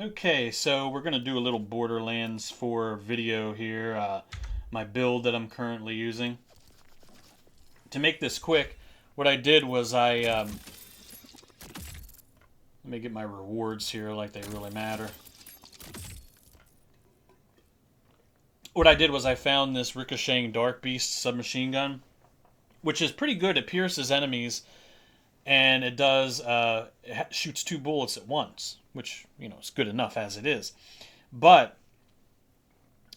Okay, so we're going to do a little Borderlands 4 video here, my build that I'm currently using. To make this quick, what I did was let me get my rewards here like they really matter. What I did was I found this ricocheting Darkbeast submachine gun, which is pretty good. It pierces enemies, and it does, it shoots 2 bullets at once, which, you know, is good enough as it is. But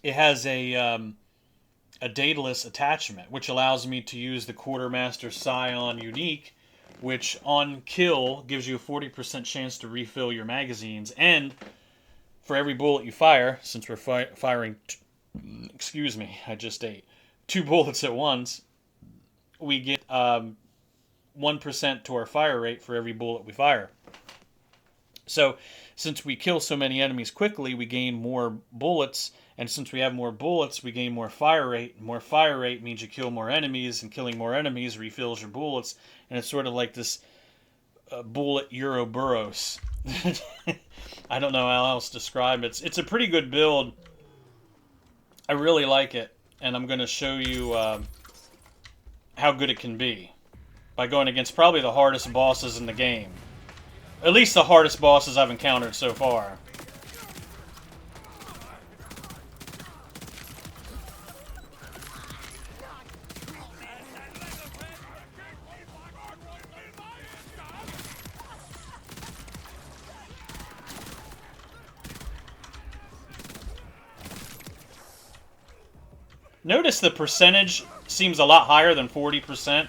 it has a dataless attachment, which allows me to use the Quartermaster Scion unique, which on kill gives you a 40% chance to refill your magazines, and for every bullet you fire, since we're firing, excuse me, I just ate 2 bullets at once, we get 1% to our fire rate for every bullet we fire. So, since we kill so many enemies quickly, we gain more bullets, and since we have more bullets, we gain more fire rate. More fire rate means you kill more enemies, and killing more enemies refills your bullets, and it's sort of like this bullet Ouroboros. I don't know how else to describe it. It's a pretty good build. I really like it, and I'm going to show you how good it can be by going against probably the hardest bosses in the game. At least the hardest bosses I've encountered so far. Notice the percentage seems a lot higher than 40%,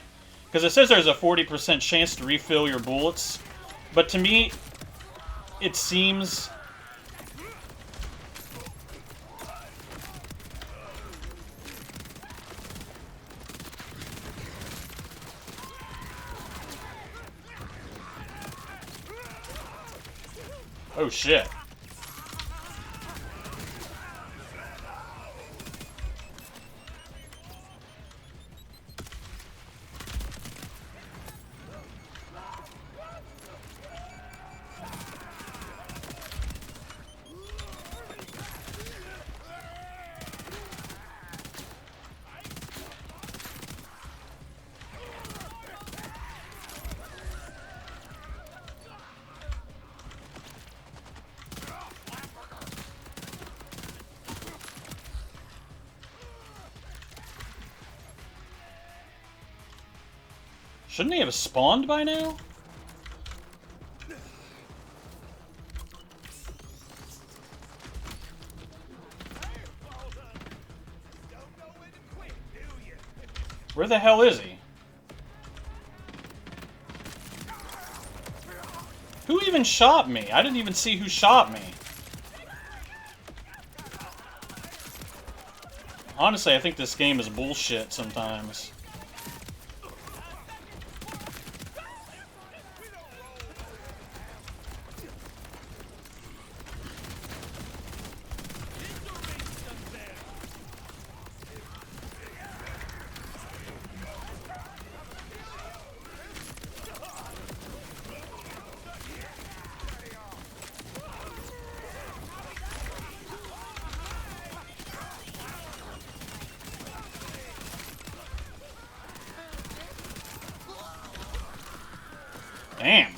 because it says there's a 40% chance to refill your bullets, but to me, it seems... Oh shit. Shouldn't he have spawned by now? Where the hell is he? Who even shot me? I didn't even see who shot me. Honestly, I think this game is bullshit sometimes. Damn.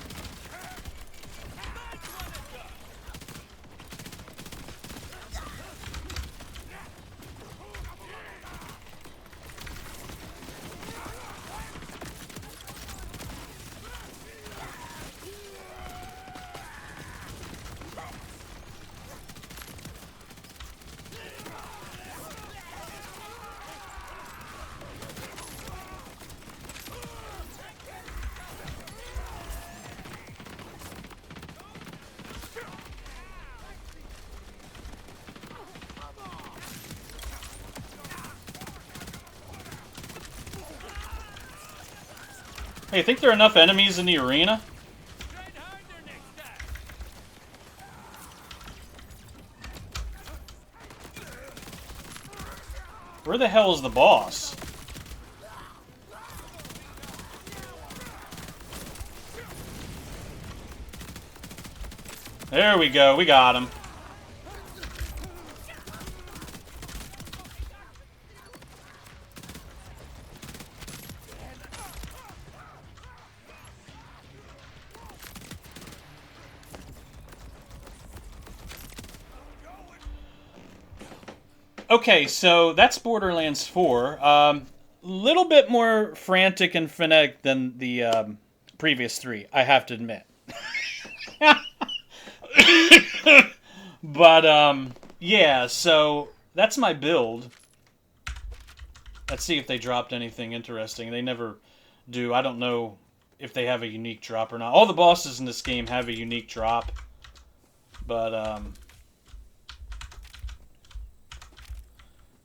Hey, think there are enough enemies in the arena? Where the hell is the boss? There we go. We got him. Okay, so that's Borderlands 4. Little bit more frantic and frenetic than the previous three, I have to admit. But yeah, so that's my build. Let's see if they dropped anything interesting. They never do. I don't know if they have a unique drop or not. All the bosses in this game have a unique drop, but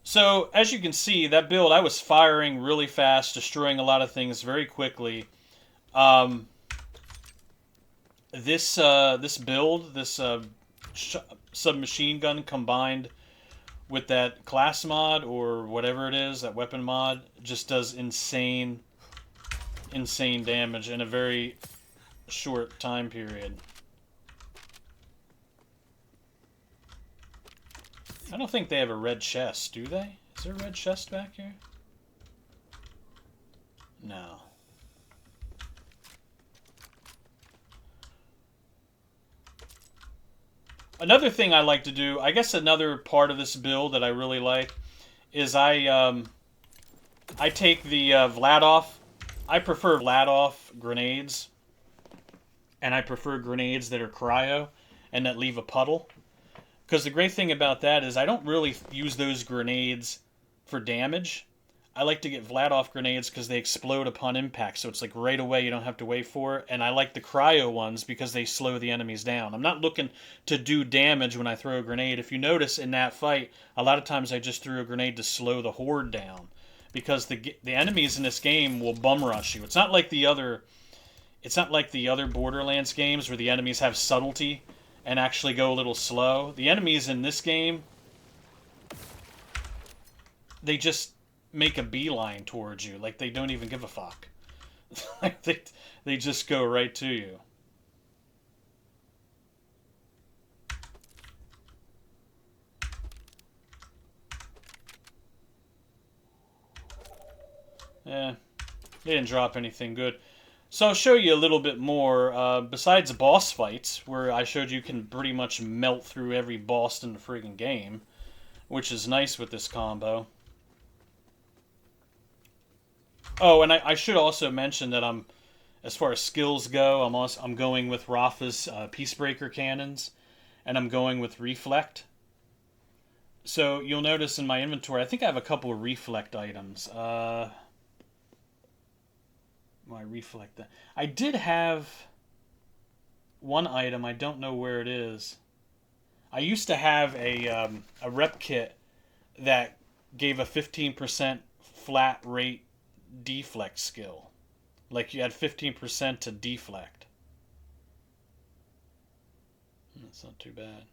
so as you can see, that build I was firing really fast, destroying a lot of things very quickly. Um, this build, this submachine gun combined with that class mod or whatever it is, that weapon mod, just does insane damage in a very short time period. I don't think they have a red chest, do they? Is there a red chest back here? No. Another thing I like to do, I guess another part of this build that I really like, is I take the Vladoff. I prefer Vladoff grenades, and I prefer grenades that are cryo and that leave a puddle. Because the great thing about that is I don't really use those grenades for damage. I like to get Vladoff grenades because they explode upon impact, so it's like right away, you don't have to wait for it. And I like the cryo ones because they slow the enemies down. I'm not looking to do damage when I throw a grenade. If you notice in that fight, a lot of times I just threw a grenade to slow the horde down. Because the enemies in this game will bum rush you. It's not like the other Borderlands games where the enemies have subtlety and actually go a little slow. The enemies in this game, they just make a beeline towards you. Like, they don't even give a fuck. they just go right to you. Eh, they didn't drop anything good. So I'll show you a little bit more. Besides boss fights, where I showed you can pretty much melt through every boss in the friggin' game, which is nice with this combo. Oh, and I should also mention that as far as skills go, I'm going with Rafa's Peacebreaker cannons, and I'm going with Reflect. So you'll notice in my inventory, I think I have a couple of Reflect items. My Reflect. I did have one item. I don't know where it is. I used to have a rep kit that gave a 15% flat rate deflect skill. Like you had 15% to deflect. That's not too bad.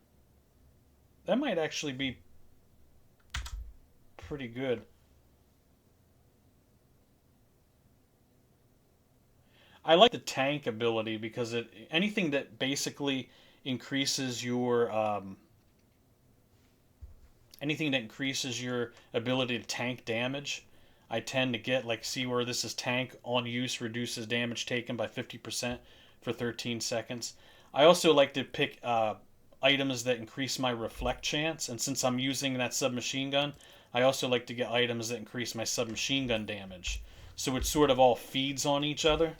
That might actually be pretty good. I like the tank ability because anything that basically increases your ability to tank damage, I tend to get. Like, see where this is tank on use reduces damage taken by 50% for 13 seconds. I also like to pick items that increase my reflect chance, and since I'm using that submachine gun, I also like to get items that increase my submachine gun damage. So it sort of all feeds on each other.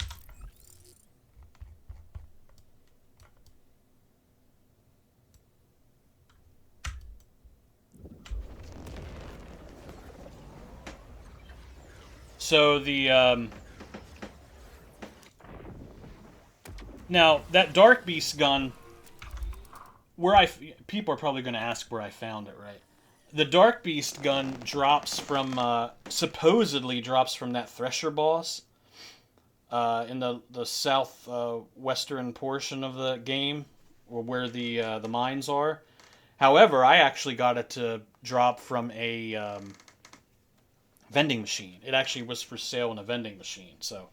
So now that Darkbeast gun, people are probably going to ask where I found it, right? The Darkbeast gun drops from supposedly drops from that Thresher boss in the south western portion of the game, or where the mines are. However, I actually got it to drop from a vending machine. It actually was for sale in a vending machine, so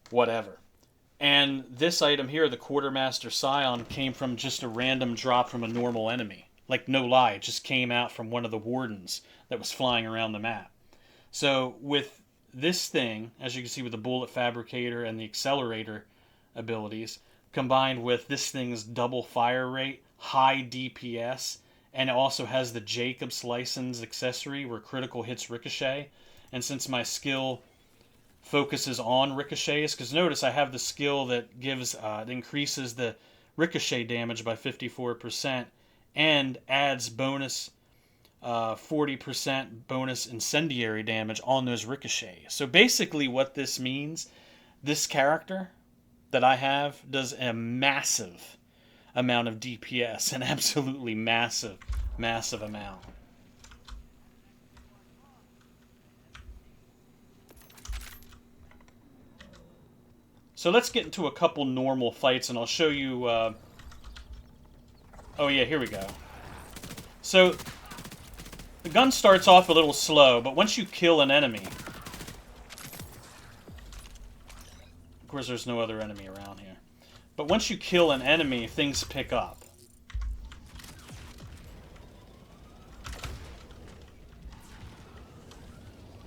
whatever. And this item here, the Quartermaster Scion, came from just a random drop from a normal enemy. Like, no lie, it just came out from one of the wardens that was flying around the map. So, with this thing, as you can see with the bullet fabricator and the accelerator abilities, combined with this thing's double fire rate, high DPS, and it also has the Jacob's license accessory where critical hits ricochet. And since my skill focuses on ricochets, because notice I have the skill that gives that increases the ricochet damage by 54% and adds bonus 40% bonus incendiary damage on those ricochets. So basically what this means, this character that I have does a massive amount of DPS, an absolutely massive amount. So let's get into a couple normal fights, and I'll show you... oh yeah, here we go. So, the gun starts off a little slow, but once you kill an enemy... Of course, there's no other enemy around here. But once you kill an enemy, things pick up.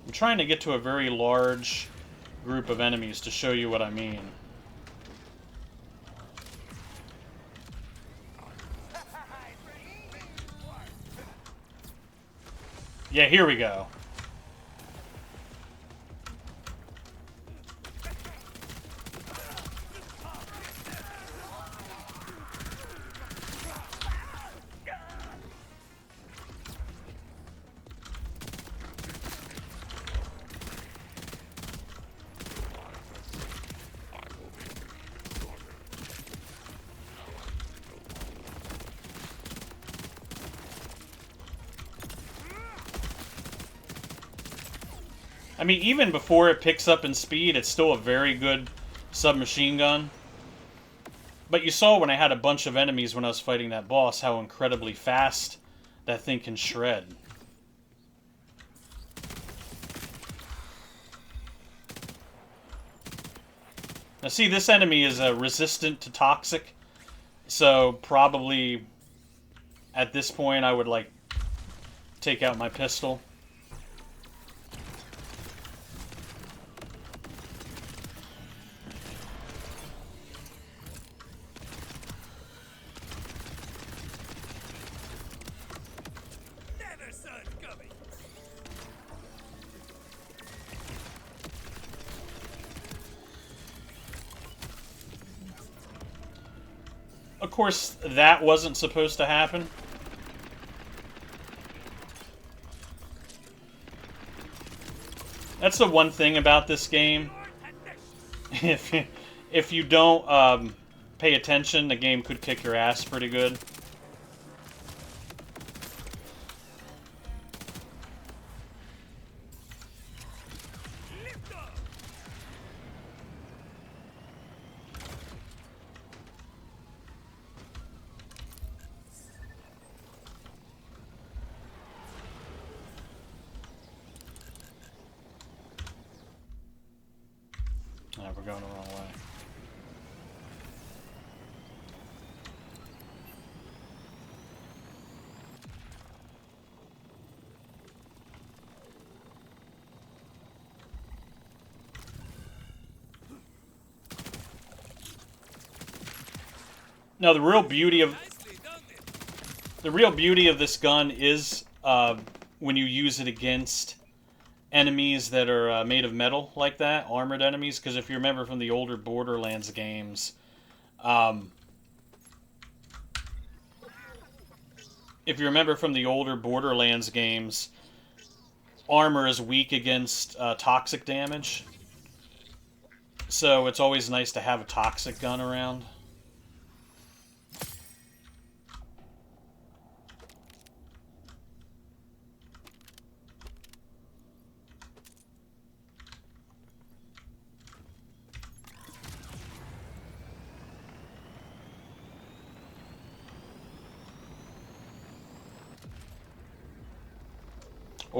I'm trying to get to a very large group of enemies to show you what I mean. Yeah, here we go. I mean, even before it picks up in speed, it's still a very good submachine gun. But you saw when I had a bunch of enemies when I was fighting that boss how incredibly fast that thing can shred. Now see, this enemy is resistant to toxic, so probably at this point I would like take out my pistol. Of course, that wasn't supposed to happen. That's the one thing about this game. If you don't pay attention, the game could kick your ass pretty good. Oh, we're going the wrong way. No, the real beauty of this gun is when you use it against enemies that are made of metal like that, armored enemies, because if you remember from the older Borderlands games, armor is weak against toxic damage, so it's always nice to have a toxic gun around.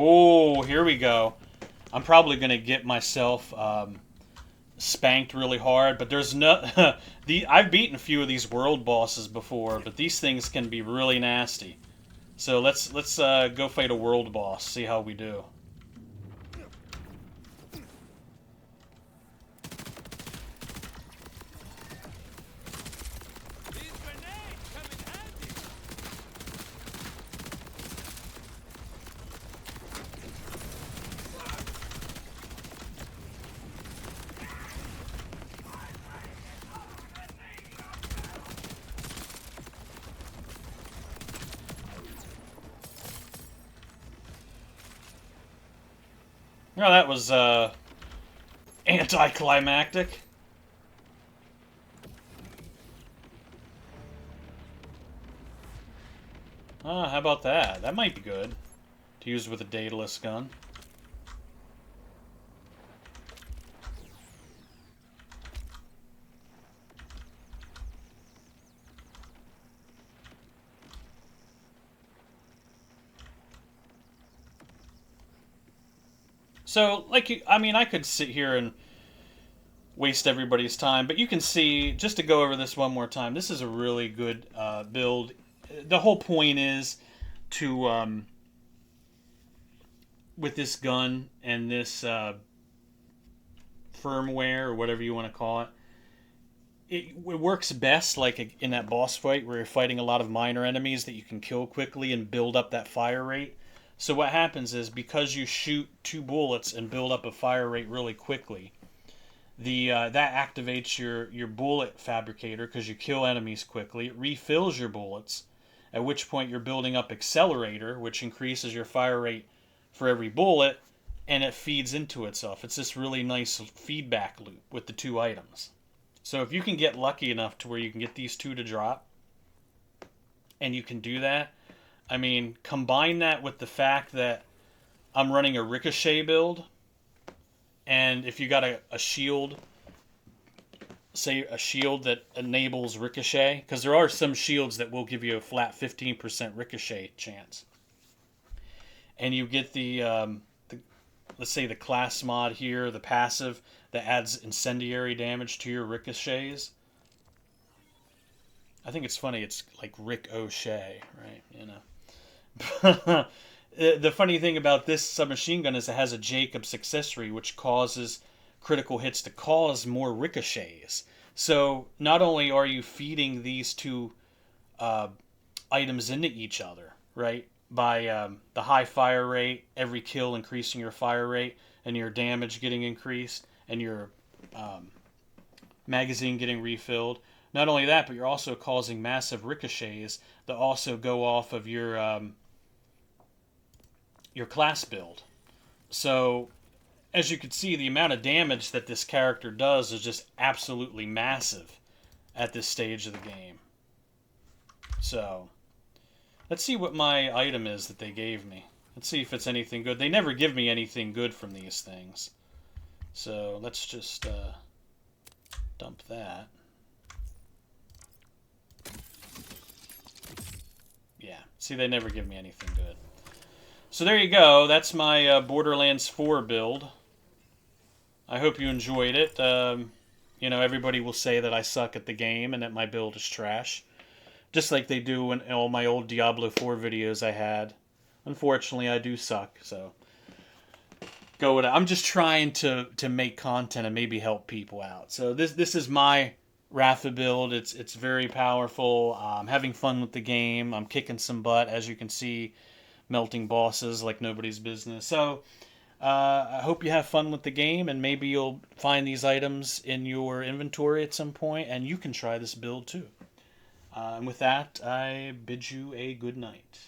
Oh, here we go. I'm probably going to get myself spanked really hard. But there's no I've beaten a few of these world bosses before, but these things can be really nasty. So let's go fight a world boss. See how we do. No, that was anticlimactic. Ah, how about that? That might be good to use with a dataless gun. So, like, I mean, I could sit here and waste everybody's time, but you can see, just to go over this one more time, this is a really good build. The whole point is to, with this gun and this firmware, or whatever you want to call it, it works best like in that boss fight where you're fighting a lot of minor enemies that you can kill quickly and build up that fire rate. So what happens is, because you shoot 2 bullets and build up a fire rate really quickly, the that activates your bullet fabricator because you kill enemies quickly. It refills your bullets, at which point you're building up accelerator, which increases your fire rate for every bullet, and it feeds into itself. It's this really nice feedback loop with the 2 items. So if you can get lucky enough to where you can get these 2 to drop, and you can do that, I mean, combine that with the fact that I'm running a Ricochet build, and if you got a shield, say a shield that enables Ricochet, because there are some shields that will give you a flat 15% Ricochet chance, and you get the let's say the class mod here, the passive that adds incendiary damage to your ricochets. I think it's funny. It's like Rick O'Shea, right? You know. The funny thing about this submachine gun is it has a Jacob's accessory, which causes critical hits to cause more ricochets. So not only are you feeding these 2 items into each other, right? By the high fire rate, every kill increasing your fire rate, and your damage getting increased, and your magazine getting refilled. Not only that, but you're also causing massive ricochets that also go off of your class build. So, as you can see, the amount of damage that this character does is just absolutely massive at this stage of the game. So, let's see what my item is that they gave me. Let's see if it's anything good. They never give me anything good from these things. So let's just dump that. Yeah, see, they never give me anything good. So there you go. That's my Borderlands 4 build. I hope you enjoyed it. You know, everybody will say that I suck at the game and that my build is trash. Just like they do in all my old Diablo 4 videos I had. Unfortunately, I do suck, so go with it. I'm just trying to make content and maybe help people out. So this is my Rafa build. It's very powerful. I'm having fun with the game. I'm kicking some butt, as you can see, melting bosses like nobody's business. So I hope you have fun with the game, and maybe you'll find these items in your inventory at some point, and you can try this build too. And with that, I bid you a good night.